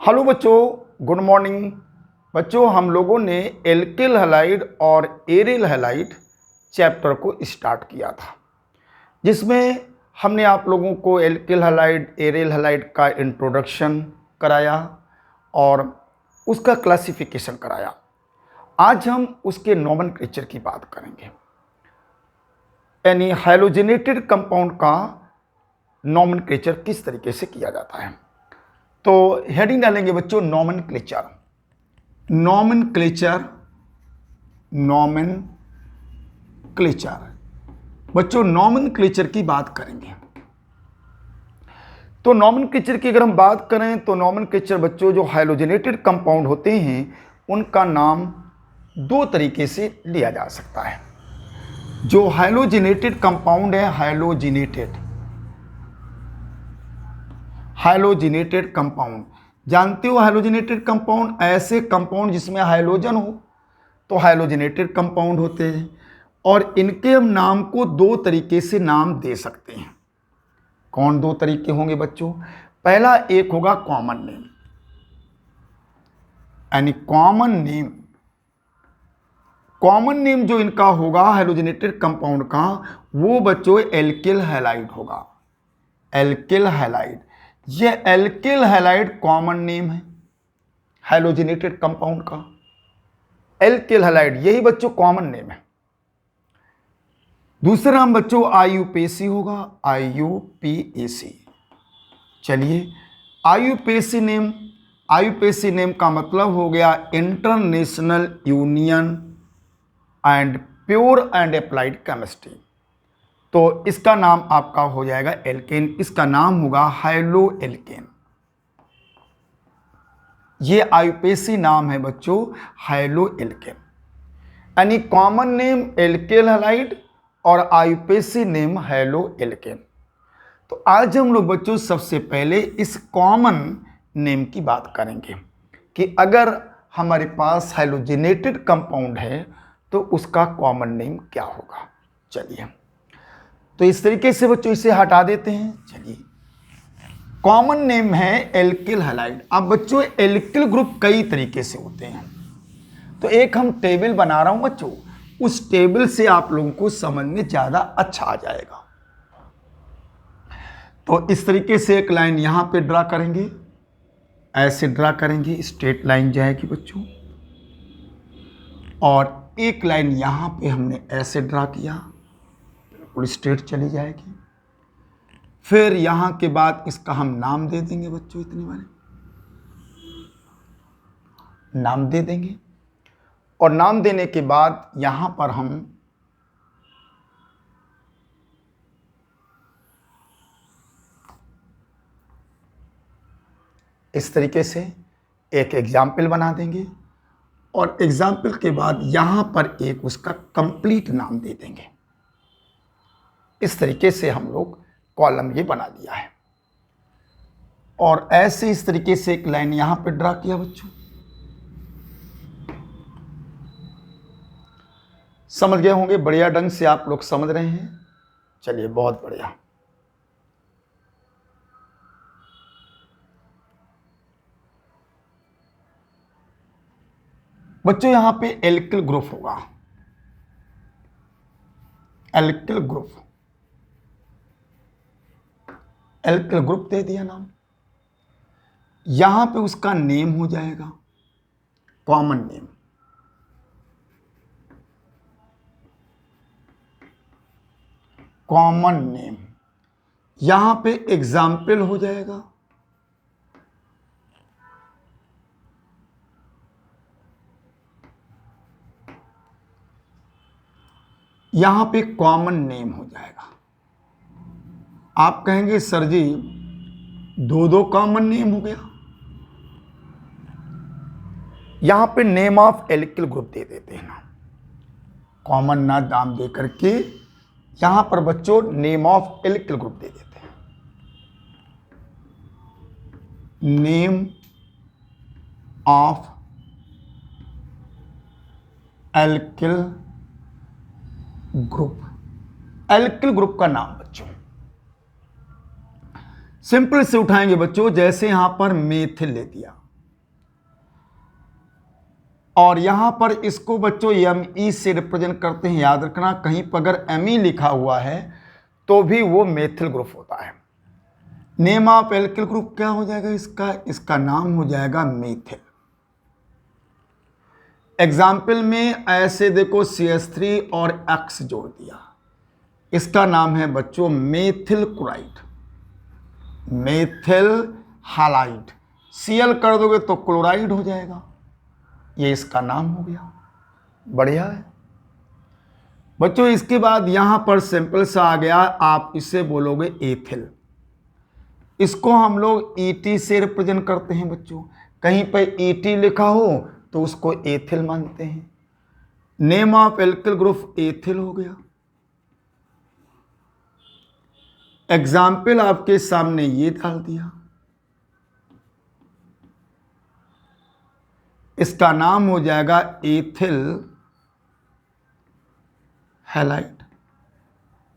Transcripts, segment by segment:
Hello बच्चों, good morning. बच्चों, हम लोगों ने एल्किल हैलाइड और एरिल हैलाइड चैप्टर को स्टार्ट किया था, जिसमें हमने आप लोगों को एल्किल हैलाइड एरिल हैलाइड का इंट्रोडक्शन कराया और उसका क्लासिफिकेशन कराया। आज हम उसके नोमेनक्लेचर की बात करेंगे, यानी हैलोजेनेटेड कंपाउंड का नोमेनक्लेचर किस तरीके से किया जाता है। तो हेडिंग डालेंगे बच्चों नोमेनक्लेचर। नोमेनक्लेचर बच्चों, नोमेनक्लेचर की बात करेंगे। तो नोमेनक्लेचर की अगर हम बात करें तो नोमेनक्लेचर बच्चों, जो हैलोजेनेटेड कंपाउंड होते हैं उनका नाम दो तरीके से लिया जा सकता है। जो हैलोजेनेटेड कंपाउंड है, हैलोजेनेटेड कंपाउंड, जानते हो हैलोजेनेटेड कंपाउंड, ऐसे कंपाउंड जिसमें हाइड्रोजन हो तो हैलोजेनेटेड कंपाउंड होते हैं। और इनके हम नाम को दो तरीके से नाम दे सकते हैं। कौन दो तरीके होंगे बच्चों? पहला एक होगा कॉमन नेम, यानी कॉमन नेम जो इनका होगा हैलोजेनेटेड कंपाउंड का, वो बच्चों एल्किल हैलाइड होगा। एल्किल हैलाइड, ये एल्किल हैलाइड कॉमन नेम है हैलोजेनेटेड कंपाउंड का। एल्किल हैलाइड यही बच्चों कॉमन नेम है। दूसरा नाम बच्चों आईयूपीएसी होगा, आईयूपीएसी। चलिए, आईयूपीएसी नेम का मतलब हो गया international union and pure and applied chemistry. तो इसका नाम आपका हो जाएगा एल्केन, इसका नाम होगा हाइलो एल्केन। ये आईयूपीएसी नाम है बच्चों, हाइलो एल्केन। यानी कॉमन नेम एल्किल हैलाइड और आईयूपीएसी नेम हाइलो एल्केन। तो आज हम लोग बच्चों सबसे पहले इस कॉमन नेम की बात करेंगे कि अगर हमारे पास हैलोजेनेटेड कंपाउंड है तो उसका कॉमन नेम क्या होगा। चलिए, तो इस तरीके से बच्चों इसे हटा देते हैं। चलिए, कॉमन नेम है एल्किल हैलाइड। अब बच्चों एल्किल ग्रुप कई तरीके से होते हैं, तो एक हम टेबल बना रहा हूं बच्चों, उस टेबल से आप लोगों को समझ में ज्यादा अच्छा आ जाएगा। तो इस तरीके से एक लाइन यहां पे ड्रा करेंगे, ऐसे ड्रा करेंगे, स्ट्रेट लाइन जाएगी बच्चों, और एक लाइन यहां पे हमने ऐसे ड्रा किया, बिल्कुल स्ट्रेट चली जाएगी। फिर यहां के बाद इसका हम नाम दे देंगे बच्चों, इतने वाले नाम दे देंगे। और नाम देने के बाद यहां पर हम इस तरीके से एक एग्जाम्पल बना देंगे, और एग्जाम्पल के बाद यहां पर एक उसका कंप्लीट नाम दे देंगे। इस तरीके से हम लोग कॉलम ये बना दिया है। और ऐसे इस तरीके से एक लाइन यहां पे ड्रा किया बच्चों, समझ गए होंगे, बढ़िया ढंग से आप लोग समझ रहे हैं। चलिए, बहुत बढ़िया। बच्चों यहां पे एल्किल ग्रुप होगा, एल्किल ग्रुप दे दिया नाम। यहां पे उसका नेम हो जाएगा कॉमन नेम। यहां पे एग्जाम्पल हो जाएगा, यहां पे कॉमन नेम हो जाएगा। आप कहेंगे सर जी दो कॉमन नेम हो गया। यहां पे नेम ऑफ एल्किल ग्रुप दे देते हैं ना, कॉमन ना नाम दे करके यहां पर बच्चों नेम ऑफ एल्किल ग्रुप दे देते हैं। नेम ऑफ एल्किल ग्रुप का नाम बच्चों सिंपल से उठाएंगे बच्चों, जैसे यहां पर मेथिल ले दिया, और यहाँ पर इसको बच्चों Me से रिप्रेजेंट करते हैं। याद रखना, कहीं पर अगर Me लिखा हुआ है तो भी वो मेथिल ग्रुप होता है। नेम ऑफ एल्किल ग्रुप क्या हो जाएगा इसका नाम हो जाएगा मेथिल। एग्जाम्पल में ऐसे देखो CH3 और X जोड़ दिया, इसका नाम है बच्चों methyl chloride, methyl halide. Cl कर दोगे तो क्लोराइड हो जाएगा, ये इसका नाम हो गया। बढ़िया है बच्चों। इसके बाद यहां पर सिंपल सा आ गया, आप इसे बोलोगे एथिल। इसको हम लोग Et से रिप्रेजेंट करते हैं बच्चों। कहीं पर Et लिखा हो तो उसको एथिल मानते हैं। Name of alkyl group ethyl हो गया। एग्जाम्पल आपके सामने ये डाल दिया, इसका नाम हो जाएगा एथिल हैलाइड,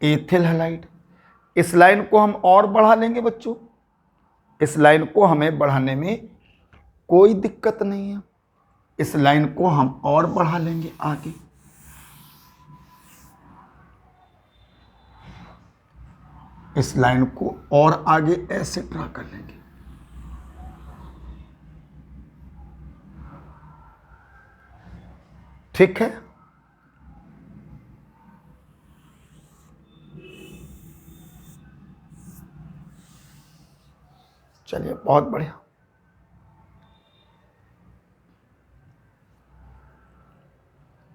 एथिल हैलाइड। इस लाइन को हम और बढ़ा लेंगे बच्चों, इस लाइन को हमें बढ़ाने में कोई दिक्कत नहीं है। इस लाइन को हम और बढ़ा लेंगे आगे। इस लाइन को और आगे ऐसे ड्रा कर लेंगे। ठीक है, चलिए बहुत बढ़िया।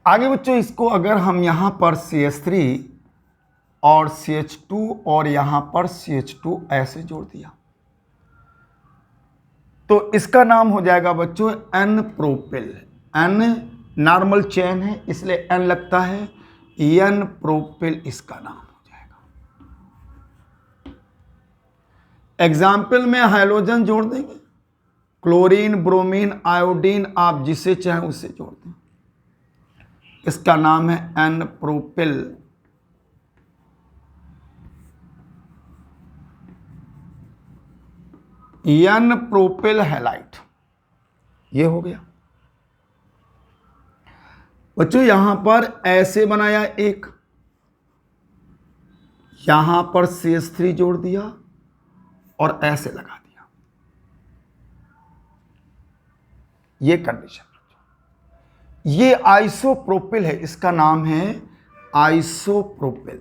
आगे बच्चों इसको अगर हम यहां पर CH3 और CH2 और यहां पर CH2 ऐसे जोड़ दिया तो इसका नाम हो जाएगा बच्चों N propyl. N normal chain है इसलिए N लगता है, N प्रोपिल इसका नाम हो जाएगा। एग्जाम्पल में हाइड्रोजन जोड़ देंगे, क्लोरीन, ब्रोमीन, आयोडीन, आप जिसे चाहें उसे जोड़ दें। इसका नाम है N propyl. N propyl halide, ये हो गया बच्चों। यहां पर ऐसे बनाया एक, यहां पर CH3 जोड़ दिया और ऐसे लगा दिया, ये कंडीशन। ये आइसोप्रोपिल है, इसका नाम है आइसोप्रोपिल।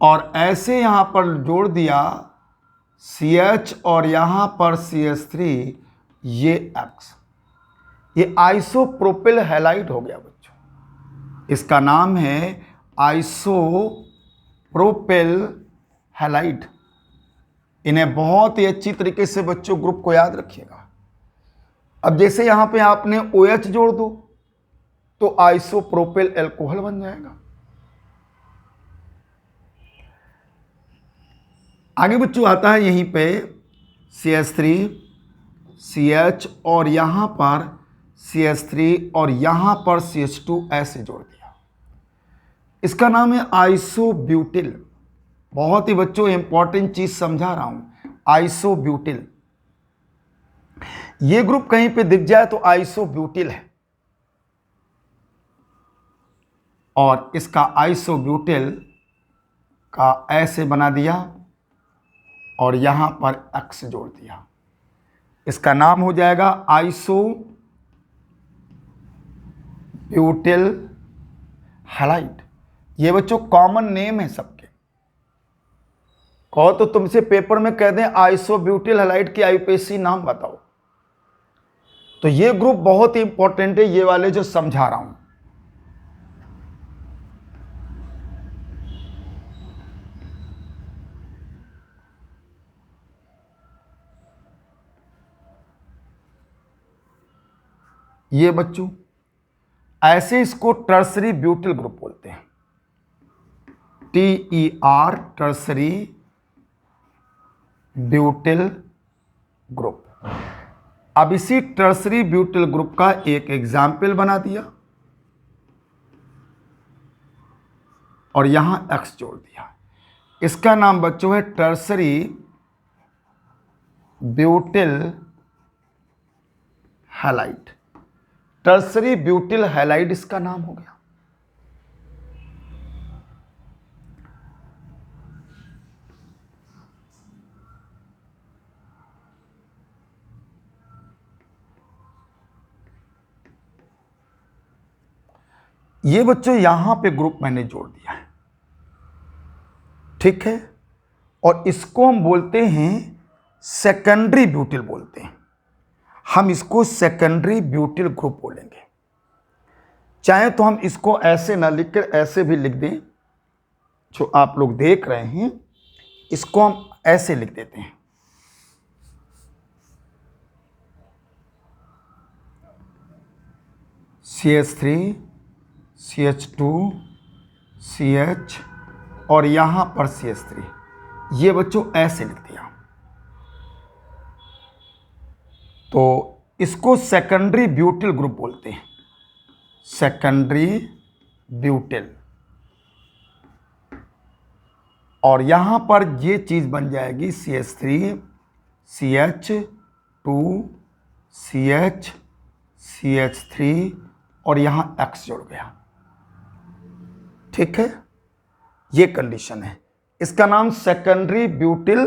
और ऐसे यहां पर जोड़ दिया CH और यहां पर CH3, ये X, ये आइसोप्रोपिल हैलाइड हो गया बच्चों। इसका नाम है आइसोप्रोपिल हैलाइड। इन्हें बहुत ही अच्छी तरीके से बच्चों ग्रुप को याद रखिएगा। अब जैसे यहां पे आपने OH जोड़ दो तो आइसोप्रोपिल एल्कोहल बन जाएगा। आगे बच्चों आता है यहीं पे CH3, CH और यहां पर CH3 और यहां पर CH2 ऐसे जोड़ दिया, इसका नाम है आइसोब्यूटिल। बहुत ही बच्चों इंपॉर्टेंट चीज समझा रहा हूं, आइसोब्यूटिल। ये ग्रुप कहीं पे दिख जाए तो आइसोब्यूटिल है। और इसका आइसोब्यूटिल का ऐसे बना दिया और यहां पर X जोड़ दिया, इसका नाम हो जाएगा आइसोब्यूटिल हैलाइड। ये बच्चों कॉमन नेम है सबके। कहो तो तुमसे पेपर में कह दें आइसोब्यूटिल हैलाइड की IUPAC नाम बताओ, तो ये ग्रुप बहुत ही इंपॉर्टेंट है, ये वाले जो समझा रहा हूं। ये बच्चों ऐसे इसको टर्सरी ब्यूटिल ग्रुप बोलते हैं, TER, टर्सरी ब्यूटिल ग्रुप। अब इसी टर्सरी ब्यूटिल ग्रुप का एक एग्जाम्पल बना दिया और यहां X जोड़ दिया, इसका नाम बच्चों है tertiary butyl halide, tertiary butyl halide इसका नाम हो गया। ये बच्चों यहां पे ग्रुप मैंने जोड़ दिया है, ठीक है। और इसको हम बोलते हैं सेकेंडरी ब्यूटिल बोलते हैं, हम इसको सेकेंडरी ब्यूटिल ग्रुप बोलेंगे। चाहे तो हम इसको ऐसे ना लिखकर ऐसे भी लिख दें, जो आप लोग देख रहे हैं इसको हम ऐसे लिख देते हैं, CH3 CH2 CH और यहां पर CH3, ये बच्चों ऐसे लिख दिया। तो इसको सेकेंडरी ब्यूटिल ग्रुप बोलते हैं, सेकेंडरी ब्यूटिल। और यहां पर ये चीज बन जाएगी CH3 CH2 CH CH3 और यहां X जुड़ गया, ठीक है। ये कंडीशन है, इसका नाम secondary butyl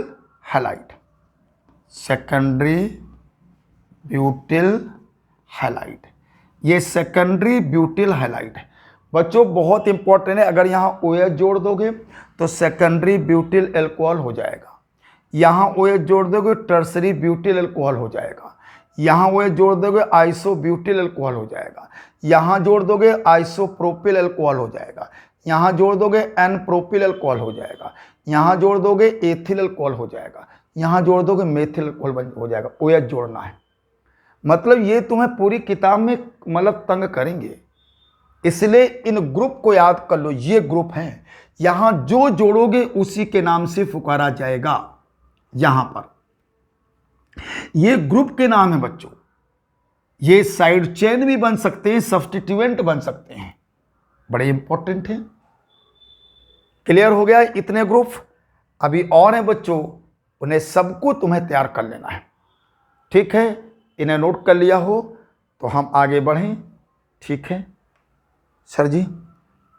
halide, secondary butyl halide. ये सेकेंडरी ब्यूटिल हैलाइड है बच्चों, बहुत इंपॉर्टेंट है। अगर यहां OH जोड़ दोगे तो सेकेंडरी ब्यूटिल एल्कोहल हो जाएगा, यहां OH जोड़ दोगे टर्सरी ब्यूटिल एल्कोहल हो जाएगा, यहां OH जोड़ दोगे आइसो ब्यूटिल एल्कोहल हो जाएगा, यहां जोड़ दोगे आइसोप्रोपिल एल्कोहल हो जाएगा, यहां जोड़ दोगे एन प्रोपिल एल्कोहल हो जाएगा, यहां जोड़ दोगे एथिल एल्कोहल हो जाएगा, यहां जोड़ दोगे मेथिल एल्कोहल हो जाएगा। OH जोड़ना है, मतलब ये तुम्हें पूरी किताब में मतलब तंग करेंगे, इसलिए इन ग्रुप को याद कर लो। ये ग्रुप हैं, यहां जो जोड़ोगे उसी के नाम से पुकारा जाएगा। यहां पर ये ग्रुप के नाम है बच्चों, ये साइड चेन भी बन सकते हैं, सब्स्टिट्यूएंट बन सकते हैं, बड़े इंपॉर्टेंट हैं। क्लियर हो गया इतने ग्रुप? अभी और हैं बच्चों, उन्हें सबको तुम्हें तैयार कर लेना है, ठीक है। इन्हें नोट कर लिया हो तो हम आगे बढ़ें, ठीक है। सर जी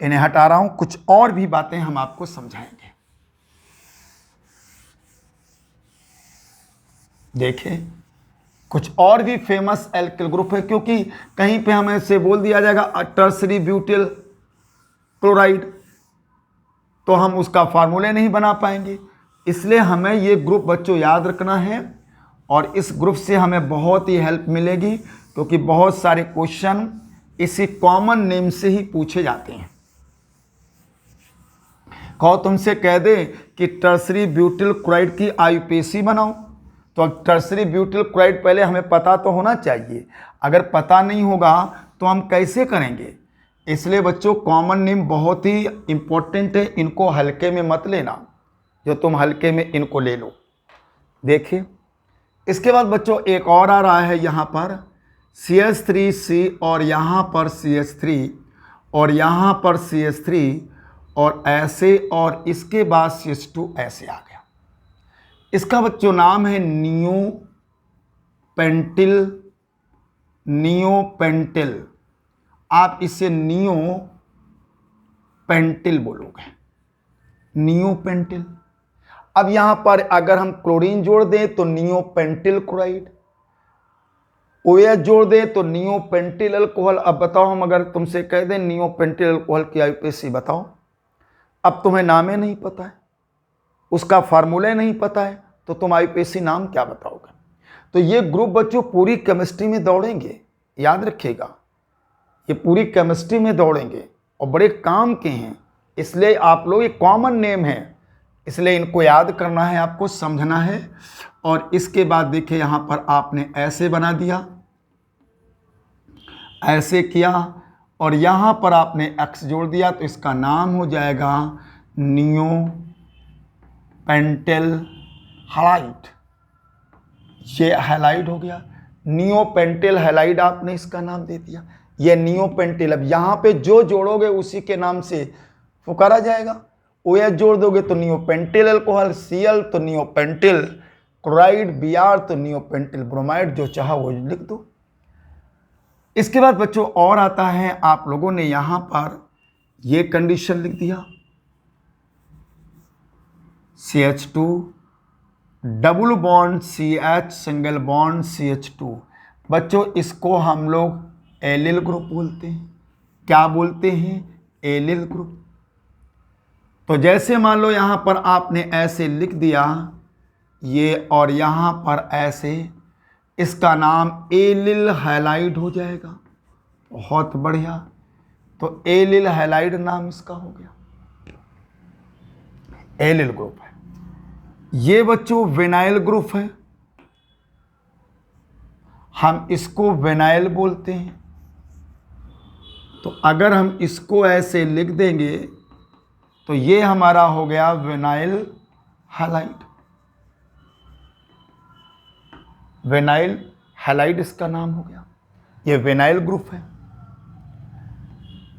इन्हें हटा रहा हूं, कुछ और भी बातें हम आपको समझाएंगे। देखें कुछ और भी फेमस एल्किल ग्रुप है, क्योंकि कहीं पे हमें से बोल दिया जाएगा टर्सरी ब्यूटिल क्लोराइड, तो हम उसका फार्मूले नहीं बना पाएंगे। इसलिए हमें ये ग्रुप बच्चों याद रखना है, और इस ग्रुप से हमें बहुत ही हेल्प मिलेगी, क्योंकि बहुत सारे क्वेश्चन इसी कॉमन नेम से ही पूछे जाते हैं। कहो तुमसे कह दे कि टर्सरी ब्यूटिल क्लोराइड की IUPAC बनाओ, तो अब टर्सरी ब्यूटिल क्लोराइड पहले हमें पता तो होना चाहिए, अगर पता नहीं होगा तो हम कैसे करेंगे। इसलिए बच्चों कॉमन नेम बहुत ही इंपॉर्टेंट है, इनको हल्के में मत लेना, जो तुम हल्के में इनको ले लो। देखिए इसके बाद बच्चों एक और आ रहा है यहाँ पर CH3C और यहाँ पर CH3 और यहाँ पर CH3 और ऐसे, और इसके बाद CH2 ऐसे आ गया। इसका बच्चों नाम है नियोपेंटिल। आप इसे नियोपेंटिल बोलोगे, नियोपेंटिल। अब यहां पर अगर हम क्लोरीन जोड़ दें तो नियोपेंटिल क्लोराइड, OH जोड़ दें तो नियोपेंटिल अल्कोहल। अब बताओ हम अगर तुमसे कह दें नियोपेंटिल अल्कोहल की IUPAC बताओ, अब तुम्हें नामे नहीं पता है, उसका फार्मूले नहीं पता है, तो तुम IUPAC नाम क्या बताओगे। तो ये ग्रुप बच्चों पूरी केमिस्ट्री में दौड़ेंगे, याद रखिएगा, ये पूरी केमिस्ट्री में दौड़ेंगे और बड़े काम के हैं। इसलिए आप लोग, ये कॉमन नेम है, इसलिए इनको याद करना है, आपको समझना है। और इसके बाद देखिए यहाँ पर आपने ऐसे बना दिया, ऐसे किया, और यहाँ पर आपने X जोड़ दिया, तो इसका नाम हो जाएगा नियोपेंटिल हैलाइड। ये हैलाइड हो गया, नियोपेंटिल हैलाइड आपने इसका नाम दे दिया, ये नियोपेंटिल। अब यहाँ पे जो जोड़ोगे उसी के नाम से पुकारा जाएगा। OH जोड़ दोगे तो नियोपेंटिल अल्कोहल, Cl तो नियोपेंटिल क्लोराइड, Br तो नियोपेंटिल ब्रोमाइड, जो चाहा वो लिख दो। इसके बाद बच्चों और आता है, आप लोगों ने यहां पर ये कंडीशन लिख दिया, CH2 double bond CH single bond CH2। बच्चों इसको हम लोग एलिल ग्रुप बोलते हैं। क्या बोलते हैं? Allyl group. तो जैसे मान लो यहां पर आपने ऐसे लिख दिया ये, और यहां पर ऐसे, इसका नाम एलिल हैलाइड हो जाएगा। बहुत बढ़िया। तो एलिल हैलाइड नाम इसका हो गया, एलिल ग्रुप है। ये बच्चों विनाइल ग्रुप है, हम इसको विनाइल बोलते हैं। तो अगर हम इसको ऐसे लिख देंगे तो ये हमारा हो गया विनाइल हैलाइड। विनाइल हैलाइड इसका नाम हो गया, ये विनाइल ग्रुप है।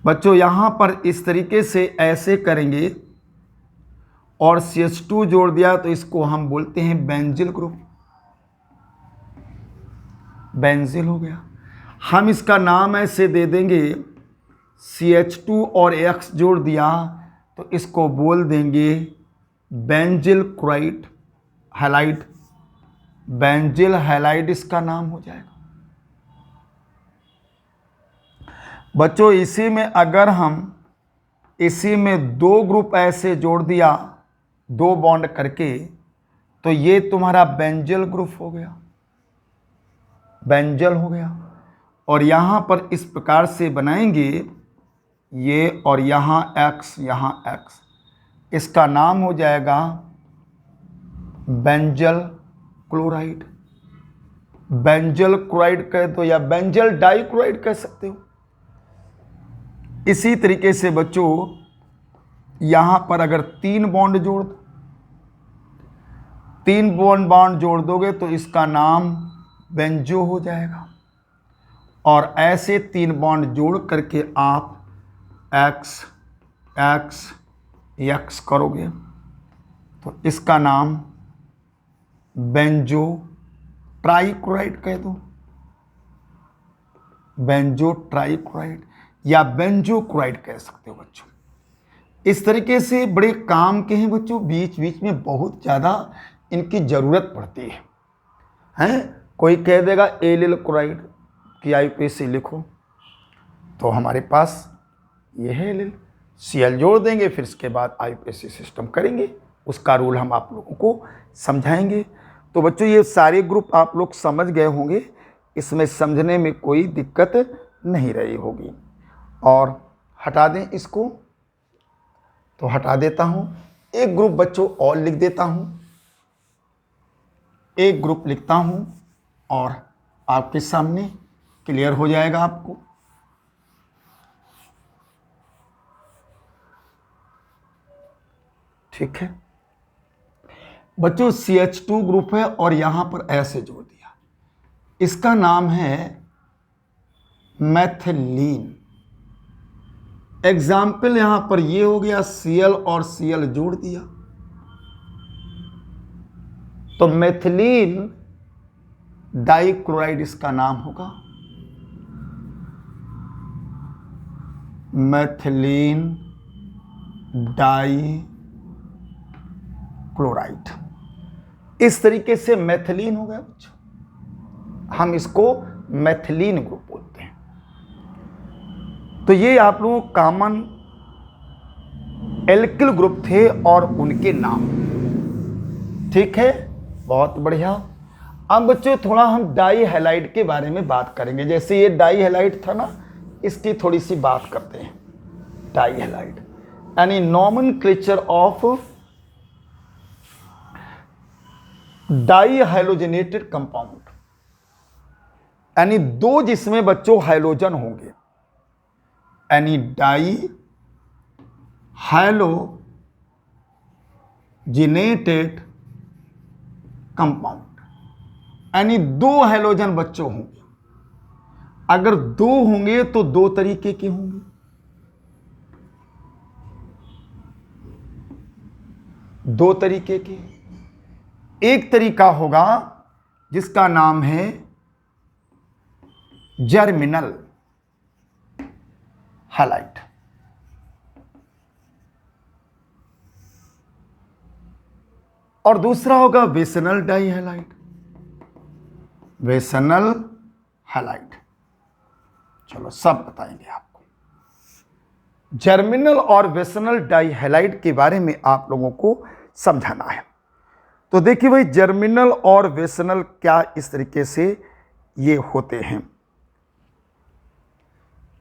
बच्चों यहां पर इस तरीके से ऐसे करेंगे और CH2 जोड़ दिया तो इसको हम बोलते हैं बेंजिल ग्रुप। बेंजिल हो गया। हम इसका नाम ऐसे दे देंगे, CH2 और X जोड़ दिया तो इसको बोल देंगे benzyl chloride halide. Benzyl halide इसका नाम हो जाएगा। बच्चों इसी में अगर हम इसी में दो ग्रुप ऐसे जोड़ दिया, दो बॉन्ड करके, तो ये तुम्हारा बेंजिल ग्रुप हो गया, बेंजल हो गया। और यहां पर इस प्रकार से बनाएंगे ये, और यहां X, यहां X, इसका नाम हो जाएगा बेंजल क्लोराइड। बेंजल क्लोराइड कह दो या बेंजल डाइक्लोराइड कह सकते हो। इसी तरीके से बच्चों यहां पर अगर तीन बॉन्ड जोड़ दो, तीन बॉन्ड जोड़ दोगे तो इसका नाम बेंजो हो जाएगा। और ऐसे तीन बॉन्ड जोड़ करके आप X X X करोगे तो इसका नाम बेंजो ट्राइक्लोराइड कह दो, बेंजो ट्राइक्लोराइड या बेंजो क्लोराइड कह सकते हो बच्चों। इस तरीके से बड़े काम के हैं बच्चों, बीच बीच में बहुत ज़्यादा इनकी ज़रूरत पड़ती है। हैं, कोई कह देगा एलिल क्लोराइड की IUPAC लिखो, तो हमारे पास ये है एलिल, Cl जोड़ देंगे, फिर इसके बाद IUPAC सिस्टम करेंगे, उसका रूल हम आप लोगों को समझाएंगे। तो बच्चों ये सारे ग्रुप आप लोग समझ गए होंगे, इसमें समझने में कोई दिक्कत नहीं रही होगी। और हटा दें इसको, तो हटा देता हूं। एक ग्रुप बच्चों और लिख देता हूं, एक ग्रुप लिखता हूं और आपके सामने क्लियर हो जाएगा आपको। ठीक है बच्चों, CH2 ग्रुप है और यहां पर ऐसे जोड़ दिया, इसका नाम है मैथिलीन। एग्जाम्पल यहां पर ये हो गया, Cl और Cl जोड़ दिया तो मैथिलीन डाइक्लोराइड इसका नाम होगा, मैथिलीन डाइक्लोराइड। इस तरीके से मैथिलीन हो गया बच्चों, हम इसको मैथिलीन ग्रुप बोलते हैं। तो ये आप लोगों कॉमन एल्किल ग्रुप थे और उनके नाम। ठीक है, बहुत बढ़िया। अब बच्चों थोड़ा हम डाई हैलाइड के बारे में बात करेंगे। जैसे ये डाई हैलाइड था ना, इसकी थोड़ी सी बात करते हैं। डाई हैलाइड यानी nomenclature of dihalogenated compound, यानी दो जिसमें बच्चों हैलोजन होंगे, यानी डाई हैलोजिनेटेड कंपाउंड, यानी दो हैलोजन बच्चों होंगे। अगर दो होंगे तो दो तरीके के होंगे, दो तरीके के। एक तरीका होगा जिसका नाम है जर्मिनल हैलाइड। और दूसरा होगा वेसनल डाइहैलाइड, वेसनल हैलाइड। चलो सब बताएंगे आपको। जर्मिनल और वेसनल डाइहैलाइड के बारे में आप लोगों को समझाना है। तो देखिए भाई, जर्मिनल और वेसनल क्या इस तरीके से ये होते हैं।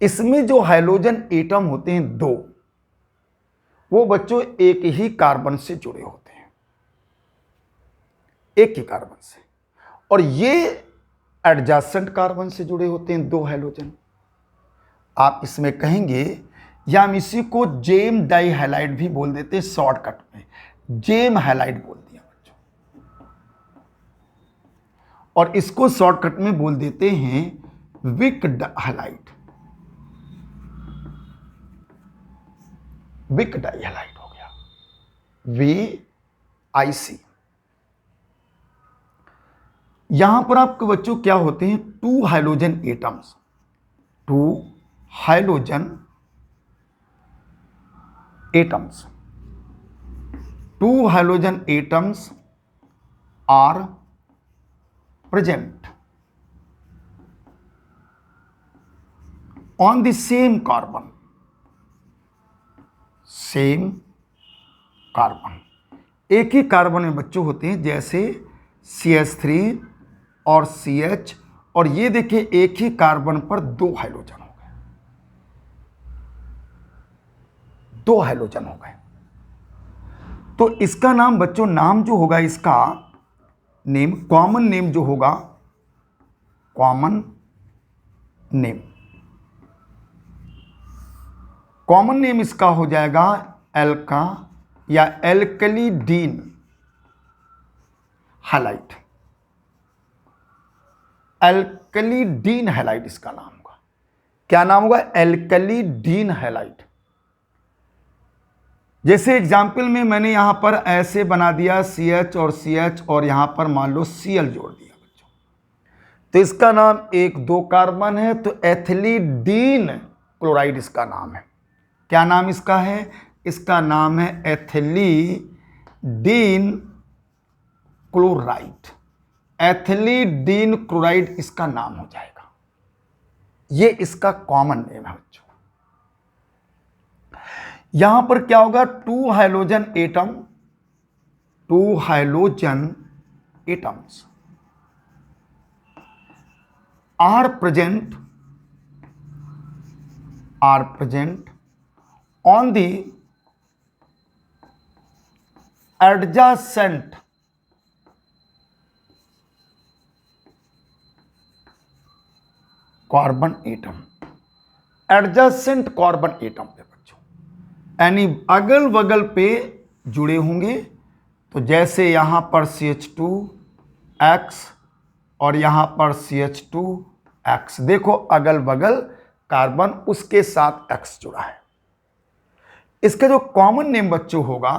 इसमें जो हाइड्रोजन एटम होते हैं दो, वो बच्चों एक ही कार्बन से जुड़े होते हैं, एक ही कार्बन से। और ये एडजेसेंट कार्बन से जुड़े होते हैं दो हाइड्रोजन। आप इसमें कहेंगे, या हम इसी को जेम डाइहैलाइड भी बोल देते हैं, शॉर्टकट में जेम हैलाइड बोल दिया बच्चों। और इसको शॉर्टकट में बोल देते हैं विक हैलाइड, विक डाइहैलाइड हो गया, VIC। यहां पर आपके बच्चों क्या होते हैं, two hydrogen atoms, two hydrogen atoms, two hydrogen atoms are present on the same carbon, same carbon. एक ही कार्बन में बच्चों होते हैं, जैसे CH3 और CH। और ये देखिए एक ही कार्बन पर दो हाइड्रोजन हो गए, दो हाइड्रोजन हो गए। तो इसका नाम बच्चों, नाम जो होगा इसका नेम, कॉमन नेम जो होगा, कॉमन नेम, कॉमन नेम इसका हो जाएगा एल्का या एल्कलीडीन हैलाइड, एल्कलीडीन हैलाइड इसका नाम होगा। क्या नाम होगा, एल्कलीडीन हैलाइड। जैसे एग्जाम्पल में मैंने यहां पर ऐसे बना दिया CH और CH, और यहां पर मान लो Cl जोड़ दिया बच्चों, तो इसका नाम एक दो कार्बन है, तो एथिलीडीन क्लोराइड इसका नाम है। क्या नाम इसका है, इसका नाम है एथिलीडीन क्लोराइड, एथिलीडीन क्लोराइड इसका नाम हो जाएगा। ये इसका कॉमन नेम है बच्चों। यहां पर क्या होगा, two hydrogen atom, two hydrogen atoms are present on the adjacent carbon atom, adjacent carbon atom पे बच्चों, यानी अगल बगल पे जुड़े होंगे। तो जैसे यहां पर CH2X और यहां पर CH2X, देखो अगल बगल कार्बन, उसके साथ X जुड़ा है। इसका जो कॉमन नेम बच्चों होगा,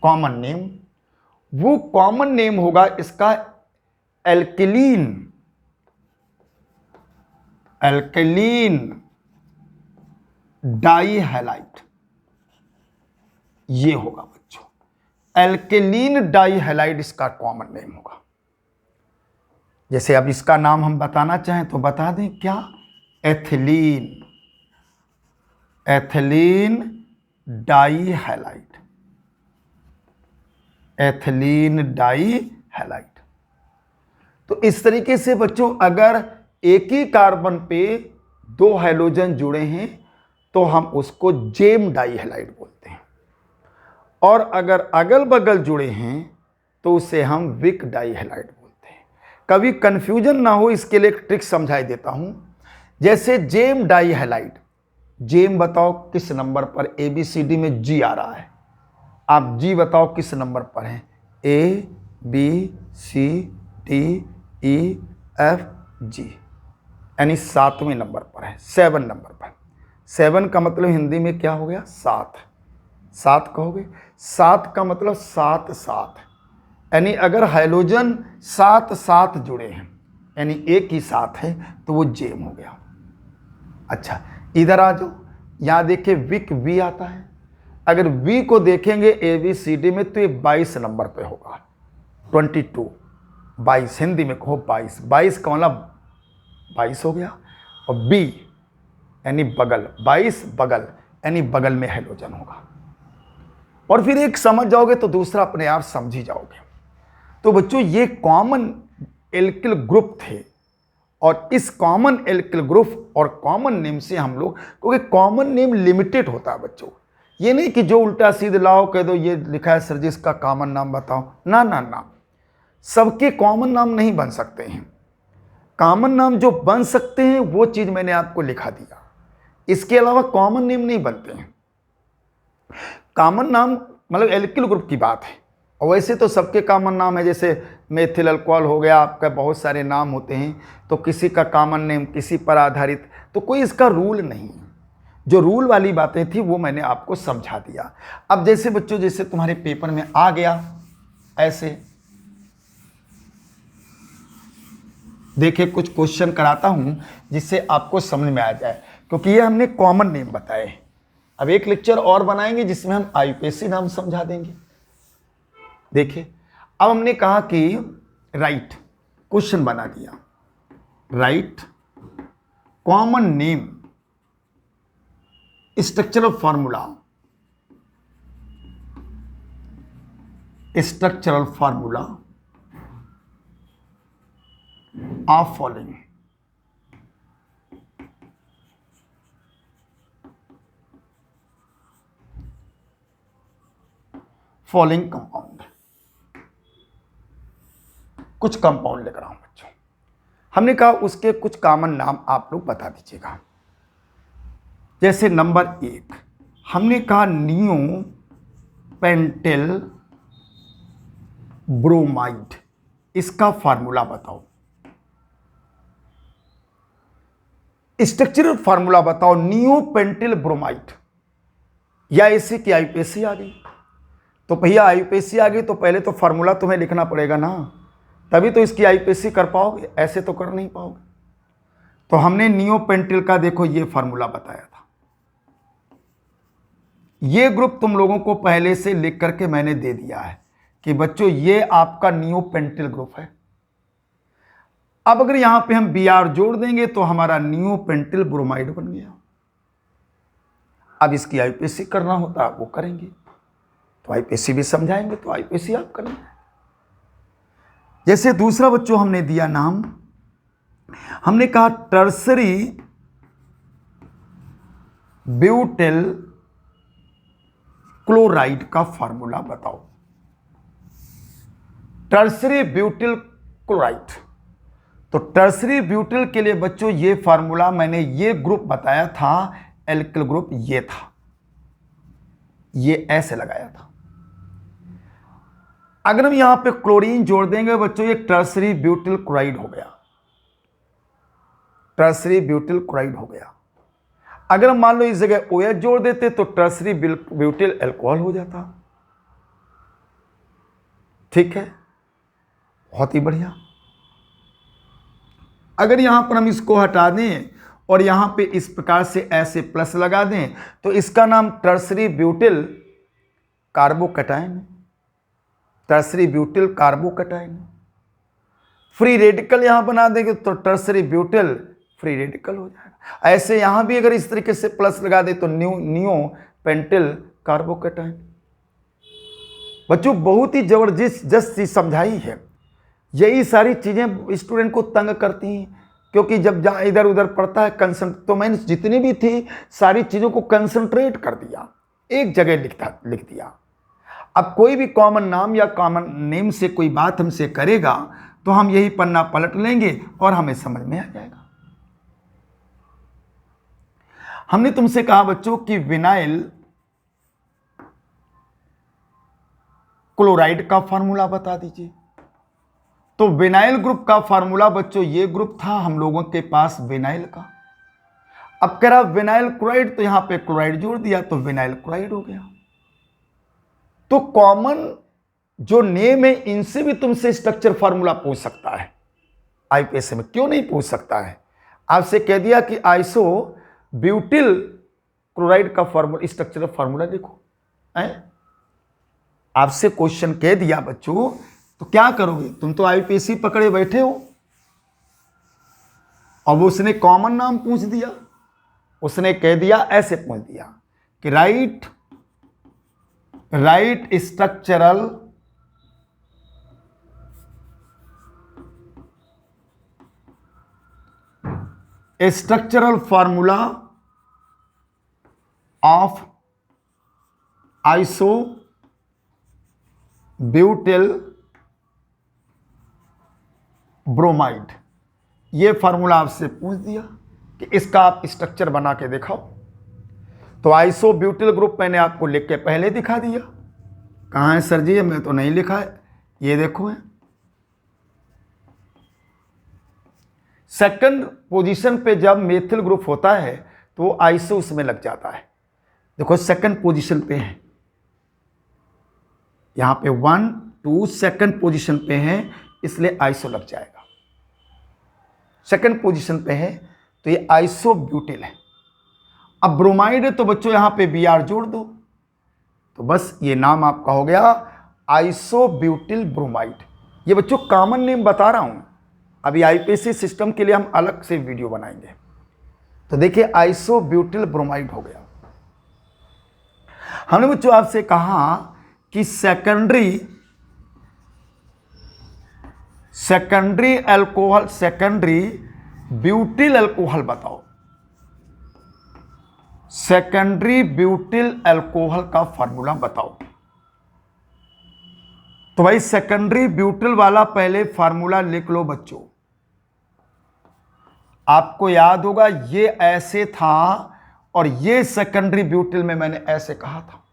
कॉमन नेम, वो कॉमन नेम होगा इसका एल्कलीन, एल्कलीन डाइहैलाइड। ये होगा बच्चों, एल्कलीन डाइहैलाइड इसका कॉमन नेम होगा। जैसे अब इसका नाम हम बताना चाहें तो बता दें, क्या, एथिलीन, एथिलीन डाइहैलाइड, एथिलीन डाइहैलाइड। तो इस तरीके से बच्चों, अगर एक ही कार्बन पे दो हाइड्रोजन जुड़े हैं तो हम उसको जेम डाइहैलाइड बोलते हैं, और अगर अगल बगल जुड़े हैं तो उसे हम विक डाइहैलाइड बोलते हैं। कभी कंफ्यूजन ना हो इसके लिए एक ट्रिक समझाई देता हूं। जैसे जेम डाइहैलाइड, जेम बताओ किस नंबर पर, ABCD में G आ रहा है, आप G बताओ किस नंबर पर है, ABCDEFG, यानी 7वें नंबर पर है, 7 नंबर पर। 7 का मतलब हिंदी में क्या हो गया, 7, 7 कहोगे। 7 का मतलब 7 7, यानी अगर हाइड्रोजन साथ साथ जुड़े हैं, यानी एक ही साथ है, तो वो जेम हो गया। अच्छा, इधर आ जाओ, यहाँ देखिए विक वी आता है। अगर वी को देखेंगे ABCD में तो ये 22 नंबर पे होगा, 22, 22 हिंदी में कहो 22, 22 का मतलब 22 हो गया। और बी यानी बगल, 22 बगल यानी बगल में हाइड्रोजन होगा। और फिर एक समझ जाओगे तो दूसरा अपने आप समझ ही जाओगे। तो बच्चों ये कॉमन एल्किल ग्रुप थे, और इस कॉमन एल्किल ग्रुप और कॉमन नेम से हम लोग, क्योंकि कॉमन नेम लिमिटेड होता है बच्चों, ये नहीं कि जो उल्टा सीधे लाओ कह दो ये लिखा है सर जी इसका कॉमन नाम बताओ, ना ना ना, सबके कॉमन नाम नहीं बन सकते हैं। कॉमन नाम जो बन सकते हैं वो चीज मैंने आपको लिखा दिया, इसके अलावा कॉमन नेम नहीं बनते हैं। कॉमन नाम मतलब एल्किल ग्रुप की बात है, और वैसे तो सबके कॉमन नाम है, जैसे मेथिल अल्कोहल हो गया, आपका बहुत सारे नाम होते हैं, तो किसी का कॉमन नेम किसी पर आधारित, तो कोई इसका रूल नहीं है। जो रूल वाली बातें थी वो मैंने आपको समझा दिया। अब जैसे बच्चों, जैसे तुम्हारे पेपर में आ गया ऐसे, देखिए कुछ क्वेश्चन कराता हूं जिससे आपको समझ में आ जाए, क्योंकि ये हमने कॉमन नेम बताए। अब एक लेक्चर और बनाएंगे जिसमें हम IUPAC नाम समझा देंगे। देखिए, अब हमने कहा कि राइट, क्वेश्चन बना दिया, right common name structural formula, structural formula of following. Following compound, कुछ कंपाउंड लिख रहा हूं बच्चों। हमने कहा उसके कुछ कॉमन नाम आप लोग बता दीजिएगा। जैसे नंबर 1 हमने कहा नियो पेंटेल ब्रोमाइड, इसका फार्मूला बताओ, स्ट्रक्चरल फार्मूला बताओ नियो पेंटेल ब्रोमाइड। या इसी की IUPAC आ गई, तो भैया IUPAC आ गई तो पहले तो फार्मूला तुम्हें लिखना पड़ेगा ना, तभी तो इसकी IUPAC कर पाओगे, ऐसे तो कर नहीं पाओगे। तो हमने नियो पेंटेल का देखो ये फार्मूला बताया था। ये ग्रुप तुम लोगों को पहले से लिख करके मैंने दे दिया है कि बच्चों ये आपका नियो पेंटेल ग्रुप है। अब अगर यहां पे हम Br जोड़ देंगे तो हमारा नियो पेंटेल ब्रोमाइड बन गया। अब इसकी IUPAC करना होता है वो करेंगे, तो IUPAC भी समझाएंगे, तो IUPAC आप करेंगे। जैसे दूसरा बच्चों हमने दिया नाम, हमने कहा टर्सरी ब्यूटेल क्लोराइड का फार्मूला बताओ। टर्सरी ब्यूटिल क्लोराइड, तो टर्सरी ब्यूटिल के लिए बच्चों ये फार्मूला मैंने ये ग्रुप बताया था, एल्किल ग्रुप ये था, ये ऐसे लगाया था। अगर हम यहां पे क्लोरीन जोड़ देंगे बच्चों ये टर्सरी ब्यूटिल क्लोराइड हो गया, टर्सरी ब्यूटिल क्लोराइड हो गया। अगर हम मान लो इस जगह OH जोड़ देते तो टर्सरी ब्यूटिल अल्कोहल हो जाता। ठीक है, बहुत ही बढ़िया। अगर यहां पर हम इसको हटा दें और यहां पे इस प्रकार से ऐसे प्लस लगा दें तो इसका नाम tertiary butyl carbocation, tertiary butyl carbocation. Free radical यहां बना देंगे तो टर्सरी ब्यूटिल फ्री रेडिकल हो जाएगा। ऐसे यहां भी अगर इस तरीके से प्लस लगा दे तो नियो पेंटिल कार्बोकैटायन। बच्चों बहुत ही जबरदस्त चीज समझाई है। यही सारी चीजें स्टूडेंट को तंग करती हैं, क्योंकि जब जहाँ इधर उधर पढ़ता है तो मैंने जितनी भी थी सारी चीजों को कंसंट्रेट कर दिया, एक जगह लिख दिया। अब कोई भी कॉमन नाम या कॉमन नेम से कोई बात हमसे करेगा तो हम यही पन्ना पलट लेंगे और हमें समझ में आ जाएगा। हमने तुमसे कहा बच्चों कि विनाइल क्लोराइड का फार्मूला बता दीजिए। तो विनाइल ग्रुप का फार्मूला बच्चों ये ग्रुप था हम लोगों के पास विनाइल का। अब कह रहा विनाइल क्लोराइड, तो यहां पे क्लोराइड जोड़ दिया तो विनाइल क्लोराइड हो गया। तो कॉमन जो नेम है इनसे भी तुमसे स्ट्रक्चर फार्मूला पूछ सकता है आईपीएस में, क्यों नहीं पूछ सकता है। आपसे कह दिया कि आइसो ब्यूटिल क्लोराइड का फार्मूला, स्ट्रक्चरल फार्मूला लिखो, है आपसे क्वेश्चन कह दिया बच्चों, तो क्या करोगे, तुम तो आईपीएससी पकड़े बैठे हो। अब उसने कॉमन नाम पूछ दिया, उसने कह दिया ऐसे पूछ दिया कि right structural formula of iso butyl bromide. ये फार्मूला आपसे पूछ दिया कि इसका आप स्ट्रक्चर बना के दिखाओ। तो आइसो ब्यूटिल ग्रुप मैंने आपको लिख के पहले दिखा दिया। कहाँ है सर जी, मैं तो नहीं लिखा है, ये देखो है। सेकंड पोजीशन पे जब मेथिल ग्रुप होता है तो वो आइसो उसमें लग जाता है। देखो सेकंड पोजीशन पे है, यहां पे 1 2 सेकंड पोजीशन पे है, इसलिए आइसो लग जाएगा। सेकंड पोजीशन पे है तो ये आइसो ब्यूटिल है। अब ब्रोमाइड है तो बच्चों यहां पे Br जोड़ दो, तो बस ये नाम आपका हो गया आइसो ब्यूटिल ब्रोमाइड। ये बच्चों कॉमन नेम बता रहा हूं, अभी आईपीएससी सिस्टम के लिए हम अलग से वीडियो बनाएंगे। तो देखिए आइसो ब्यूटिल ब्रोमाइड हो गया। हमने बच्चों आपसे कहा कि secondary alcohol, secondary butyl alcohol बताओ। सेकेंडरी ब्यूटिल अल्कोहल का फार्मूला बताओ। तो भाई सेकेंडरी ब्यूटिल वाला पहले फार्मूला लिख लो बच्चों। आपको याद होगा ये ऐसे था और ये सेकेंडरी ब्यूटिल में मैंने ऐसे कहा था,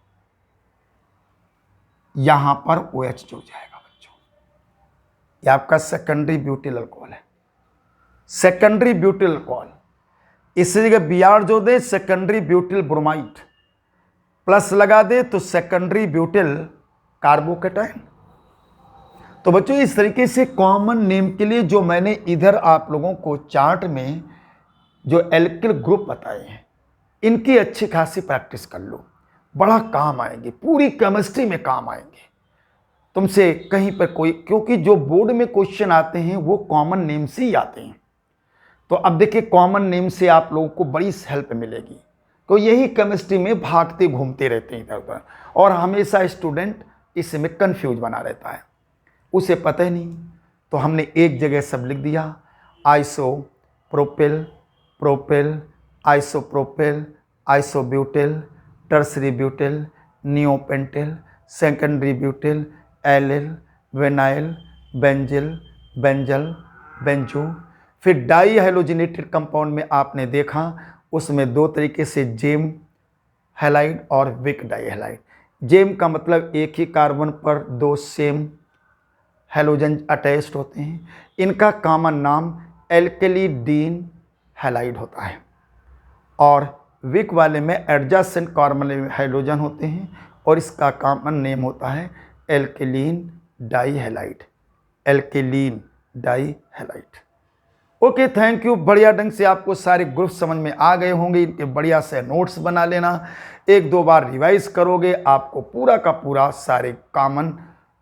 यहां पर OH जुड़ जाएगा बच्चों। ये आपका सेकेंडरी ब्यूटिल अल्कोहल है, सेकेंडरी ब्यूटिल अल्कोहल। इसी जगह Br जो दे सेकेंडरी ब्यूटिल ब्रोमाइड, प्लस लगा दे तो सेकेंडरी ब्यूटिल कार्बोकेटाइन। तो बच्चों इस तरीके से कॉमन नेम के लिए जो मैंने इधर आप लोगों को चार्ट में जो एल्किल ग्रुप बताए हैं, इनकी अच्छी खासी प्रैक्टिस कर लो, बड़ा काम आएंगे, पूरी केमिस्ट्री में काम आएंगे। तुमसे कहीं पर कोई, क्योंकि जो बोर्ड में क्वेश्चन आते हैं वो कॉमन नेम से ही आते हैं। तो अब देखिए कॉमन नेम से आप लोगों को बड़ी हेल्प मिलेगी, तो यही केमिस्ट्री में भागते घूमते रहते हैं इधर उधर, और हमेशा स्टूडेंट इसमें कंफ्यूज बना रहता है, उसे पता ही नहीं। तो हमने एक जगह सब लिख दिया, iso propyl propyl, isopropyl, isobutyl, tertiary butyl, neopentyl, secondary butyl, allyl, vinyl, benzyl, benzal, benzo. फिर डाई हेलोजिनेटेड कंपाउंड में आपने देखा उसमें दो तरीके से, जेम हैलाइड और विक डाई हैलाइड। जेम का मतलब एक ही कार्बन पर दो सेम हेलोजन अटैच्ड होते हैं, इनका कॉमन नाम एल्केलिडीन हैलाइड होता है। और विक वाले में एडजासेंट कार्बन हाइड्रोजन होते हैं और इसका कॉमन नेम होता है alkylene di halide, alkylene di halide. Okay, thank you. बढ़िया ढंग से आपको सारे ग्रुप समझ में आ गए होंगे, इनके बढ़िया से नोट्स बना लेना, एक दो बार रिवाइज करोगे आपको पूरा का पूरा सारे कॉमन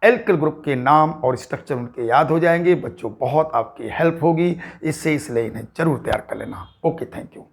एल्किल ग्रुप के नाम और स्ट्रक्चर उनके याद हो जाएंगे। बच्चों बहुत आपकी हेल्प होगी इससे, इसलिए इन्हें जरूर तैयार कर लेना। Okay, thank you.